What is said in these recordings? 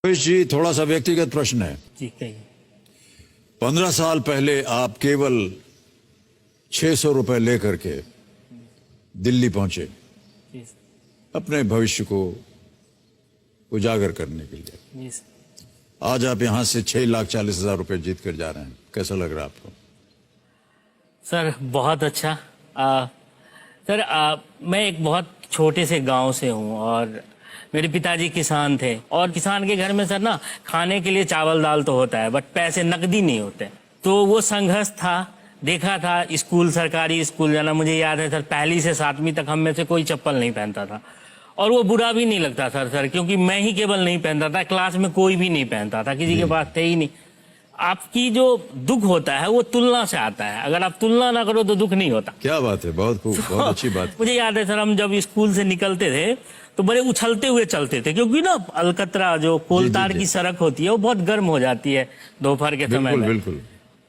रमेश जी, थोड़ा सा व्यक्तिगत प्रश्न है जी कहिए। 15 साल पहले आप केवल 600 रुपए लेकर के दिल्ली पहुंचे जी अपने भविष्य को उजागर करने के लिए। जी सर। आज आप यहां से 6,40,000 रुपए जीत कर जा रहे हैं, कैसा लग रहा है आपको? सर बहुत अच्छा। सर मैं एक बहुत छोटे से गांव से हूं और मेरे पिताजी किसान थे और किसान के घर में सर ना खाने के लिए चावल दाल तो होता है बट पैसे नकदी नहीं होते। तो वो संघर्ष था, देखा था। स्कूल, सरकारी स्कूल जाना, मुझे याद है सर 1ली से 7वीं तक हम में से कोई चप्पल नहीं पहनता था और वो बुरा भी नहीं लगता सर क्योंकि मैं ही केवल नहीं पहनता था, क्लास में कोई भी नहीं पहनता था, किसी के पास थे ही नहीं। आपकी जो दुख होता है वो तुलना से आता है, अगर आप तुलना ना करो तो दुख नहीं होता। क्या बात है, बहुत खूब, बहुत अच्छी बात। मुझे याद है सर हम जब स्कूल से निकलते थे तो बड़े उछलते हुए चलते थे क्योंकि ना अलकतरा जो कोलतार की सड़क होती है वो बहुत गर्म हो जाती है दोपहर के समय में। बिल्कुल।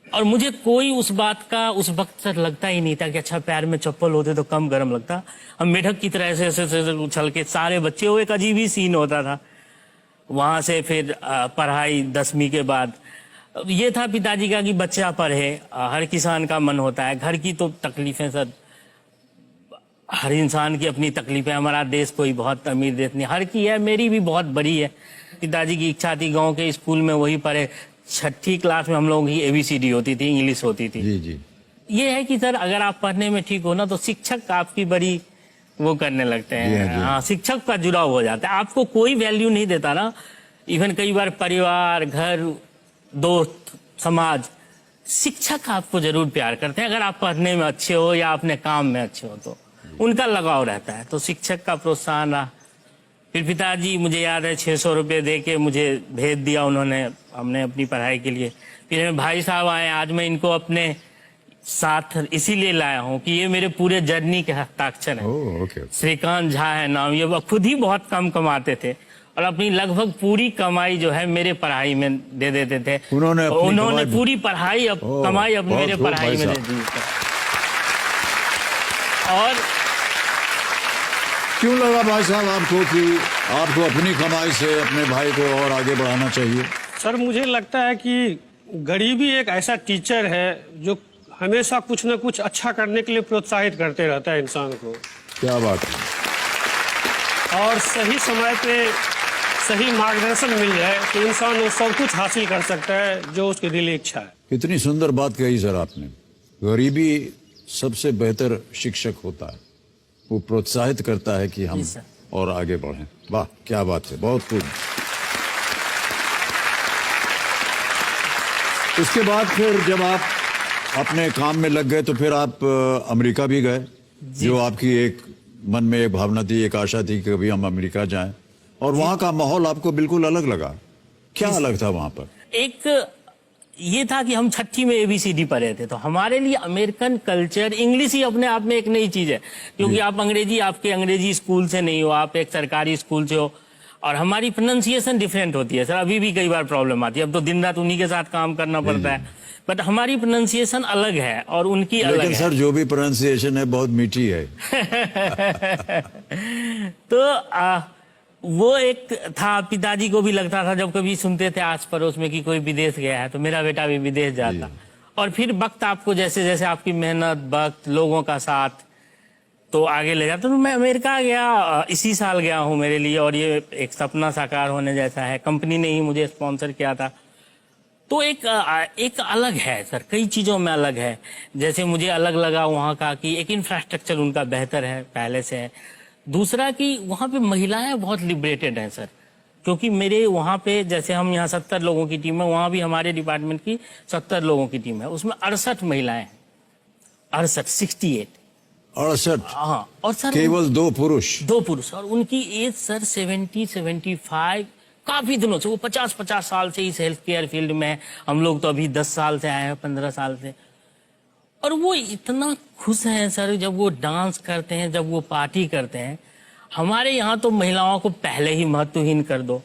और मुझे कोई उस बात का उस वक्त सर लगता ही नहीं था कि अच्छा पैर में चप्पल होते तो कम गर्म लगता। हम मेढक की तरह ऐसे उछल के सारे बच्चे, वो एक अजीब ही सीन होता था। वहां से फिर पढ़ाई 10वीं के बाद ये था पिताजी का कि बच्चा पढ़े, हर किसान का मन होता है। घर की तो तकलीफें सर, हर इंसान की अपनी तकलीफें, हमारा देश कोई बहुत अमीर देश नहीं, हर की है, मेरी भी बहुत बड़ी है। पिताजी की इच्छा थी गांव के स्कूल में वही पढ़े। 6ठी क्लास में हम लोगों की ABCD होती थी, इंग्लिश होती थी। जी। ये है कि सर अगर आप पढ़ने में ठीक हो ना तो शिक्षक आपकी बड़ी वो करने लगते हैं। हाँ, शिक्षक का जुड़ाव हो जाता है, आपको कोई वैल्यू नहीं देता ना। इवन कई बार परिवार, घर, दोस्त, समाज, शिक्षक आपको जरूर प्यार करते हैं अगर आप पढ़ने में अच्छे हो या अपने काम में अच्छे हो तो उनका लगाव रहता है। तो शिक्षक का प्रोत्साहन रहा। फिर पिताजी, मुझे याद है 600 रुपये दे के मुझे भेज दिया उन्होंने, हमने अपनी पढ़ाई के लिए। फिर मेरे भाई साहब आए, आज मैं इनको अपने साथ इसीलिए लाया हूँ कि ये मेरे पूरे जर्नी के हस्ताक्षर हैं। श्रीकांत झा है नाम, ये खुद ही बहुत कम कमाते थे और अपनी लगभग पूरी कमाई जो है मेरे पढ़ाई में दे देते थे। उन्होंने पूरी पढ़ाई कमाई अब मेरे पढ़ाई में दे दी। और क्यों लगा भाई साहब आपको कि आपको अपनी कमाई से अपने भाई को और आगे बढ़ाना चाहिए? सर मुझे लगता है कि गरीबी एक ऐसा टीचर है जो हमेशा कुछ न कुछ अच्छा करने के लिए प्रोत्साहित करते रहता है इंसान को। क्या बात है। और सही समय पे सही मार्गदर्शन मिल जाए तो इंसान वो सब कुछ हासिल कर सकता है जो उसकी दिली इच्छा है। कितनी सुंदर बात कही सर आपने। गरीबी सबसे बेहतर शिक्षक होता है, वो प्रोत्साहित करता है कि हम और आगे बढ़ें। वाह क्या बात है, बहुत खूब। उसके बाद फिर जब आप अपने काम में लग गए तो फिर आप अमेरिका भी गए, जो आपकी एक मन में एक भावना थी, एक आशा थी कि कभी हम अमेरिका जाएं, और वहां का माहौल आपको बिल्कुल अलग लगा। क्या अलग था वहां पर? एक ये था कि हम 6ठी में ABCD पढ़े थे तो हमारे लिए अमेरिकन कल्चर, इंग्लिश ही अपने आप में एक नई चीज है क्योंकि आप अंग्रेजी, आपके अंग्रेजी स्कूल से नहीं हो, आप एक सरकारी स्कूल से हो और हमारी प्रोनाउंसिएशन डिफरेंट होती है सर। अभी भी कई बार प्रॉब्लम आती है, अब तो दिन रात उन्हीं के साथ काम करना पड़ता है, बट हमारी प्रोनाउंसिएशन अलग है और उनकी अलग है। लेकिन सर जो भी प्रोनाउंसिएशन है बहुत मीठी है। तो वो एक था, पिताजी को भी लगता था जब कभी सुनते थे आस पड़ोस में कि कोई विदेश गया है तो मेरा बेटा भी विदेश जाता। और फिर वक्त आपको जैसे जैसे आपकी मेहनत, वक्त, लोगों का साथ तो आगे ले जाता। तो मैं अमेरिका गया, इसी साल गया हूँ मेरे लिए, और ये एक सपना साकार होने जैसा है। कंपनी ने ही मुझे स्पॉन्सर किया था। तो एक अलग है सर, कई चीज़ों में अलग है। जैसे मुझे अलग लगा वहाँ का कि एक इंफ्रास्ट्रक्चर उनका बेहतर है पहले से है। दूसरा कि वहाँ पे महिलाएं बहुत लिबरेटेड हैं सर, क्योंकि मेरे वहाँ पे जैसे हम यहाँ 70 लोगों की टीम है, वहाँ भी हमारे डिपार्टमेंट की 70 लोगों की टीम है, उसमें 68 महिलाएं हैं। 68। हाँ, और सर केवल 2 पुरुष और उनकी एज सर 70-75, काफी दिनों से, वो 50-50 साल से इस हेल्थ केयर फील्ड में है। हम लोग तो अभी 10 साल से आए हैं, 15 साल से। और वो इतना खुश हैं सर जब वो डांस करते हैं, जब वो पार्टी करते हैं। हमारे यहाँ तो महिलाओं को पहले ही महत्वहीन कर दो,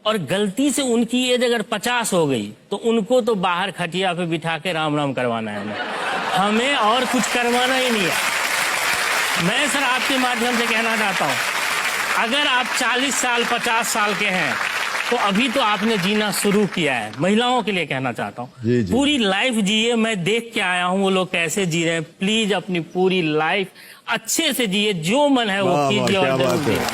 और गलती से उनकी एज अगर 50 हो गई तो उनको तो बाहर खटिया पे बिठा के राम राम करवाना है, हमें और कुछ करवाना ही नहीं है। मैं सर आपके माध्यम से कहना चाहता हूँ, अगर आप 40 साल 50 साल के हैं तो अभी तो आपने जीना शुरू किया है, महिलाओं के लिए कहना चाहता जी, हूँ जी। पूरी लाइफ जिए। मैं देख के आया हूँ वो लोग कैसे जी रहे हैं। प्लीज अपनी पूरी लाइफ अच्छे से जिए, जो मन है वो वाह, वाह, कीजिए और क्या जरूर बात है। जिए।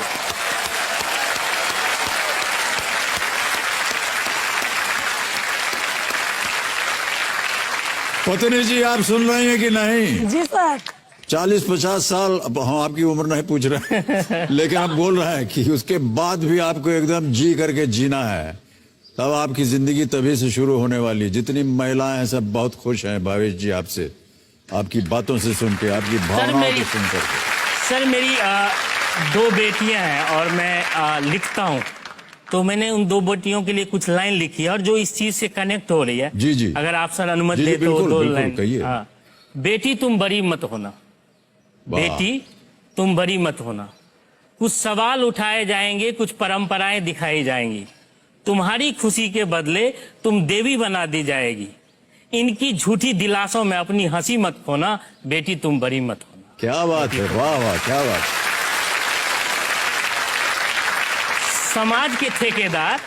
पत्नी जी आप सुन रही हैं कि नहीं? जी सर। 40-50 साल, अब हम आपकी उम्र नहीं पूछ रहे हैं लेकिन आप बोल रहे हैं कि उसके बाद भी आपको एकदम जी करके जीना है, तब आपकी जिंदगी तभी से शुरू होने वाली है। जितनी महिलाएं हैं सब बहुत खुश हैं भावेश जी आपसे, आपकी बातों से सुन के, आपकी भावनाओं मेरी- को सुनकर। सर मेरी 2 बेटियां हैं और मैं लिखता हूँ, तो मैंने उन 2 बेटियों के लिए कुछ लाइन लिखी है और जो इस चीज से कनेक्ट हो रही है। जी, जी। अगर आप सर अनुमति जी, जी, दे तो बिल्कुल, 2 बिल्कुल, लाइन। कहिए। हाँ। बेटी तुम बड़ी मत होना, वाह। बेटी तुम बड़ी मत होना, कुछ सवाल उठाए जाएंगे, कुछ परंपराएं दिखाई जाएंगी, तुम्हारी खुशी के बदले तुम देवी बना दी जाएगी। इनकी झूठी दिलासों में अपनी हंसी मत खोना, बेटी तुम बड़ी मत होना। क्या बात है, वाह वाह, क्या बात। समाज के ठेकेदार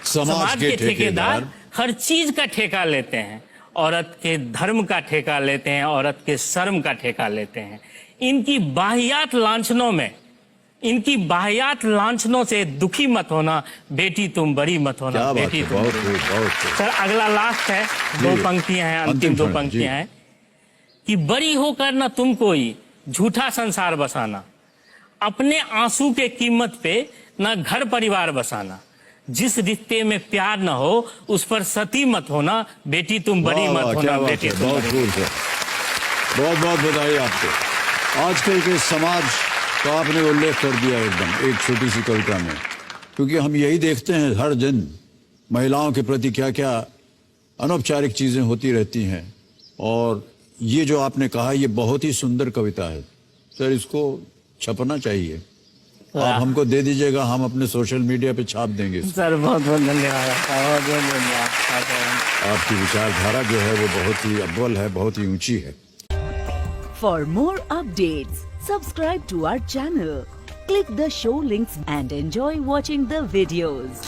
समाज के ठेकेदार हर चीज का ठेका लेते हैं, औरत के धर्म का ठेका लेते हैं, औरत के शर्म का ठेका लेते हैं। इनकी बाहियात लांछनों से दुखी मत होना, बेटी तुम बड़ी मत होना, क्या बात बेटी है, तुम बहुत बड़ी खूब, मत। बहुत खूब। सर अगला लास्ट है, 2 जी। पंक्तियां हैं, अंतिम अंतिम 2 क्षण, पंक्तियां जी। हैं कि बड़ी होकर न तुम कोई झूठा संसार बसाना, अपने आंसू के कीमत पे न घर परिवार बसाना, जिस रिश्ते में प्यार न हो उस पर सती मत होना, बेटी तुम बड़ी वाह, वाह, मत क्या होना, बात बेटी है, तुम बहुत बड़ी। खूब सर, बहुत बहुत बधाई आपको। आजकल के समाज का आपने उल्लेख कर दिया एकदम एक छोटी सी कविता में, क्योंकि हम यही देखते हैं हर दिन महिलाओं के प्रति क्या क्या अनौपचारिक चीजें होती रहती हैं। और ये जो आपने कहा ये बहुत ही सुंदर कविता है सर, इसको छपना चाहिए। आप हमको दे दीजिएगा, हम अपने सोशल मीडिया पे छाप देंगे इसको। सर बहुत बहुत धन्यवाद, बहुत बहुत धन्यवाद। आपकी विचारधारा जो है वो बहुत ही अव्वल है, बहुत ही ऊंची है। For more updates, subscribe to our channel, click the show links and enjoy watching the videos.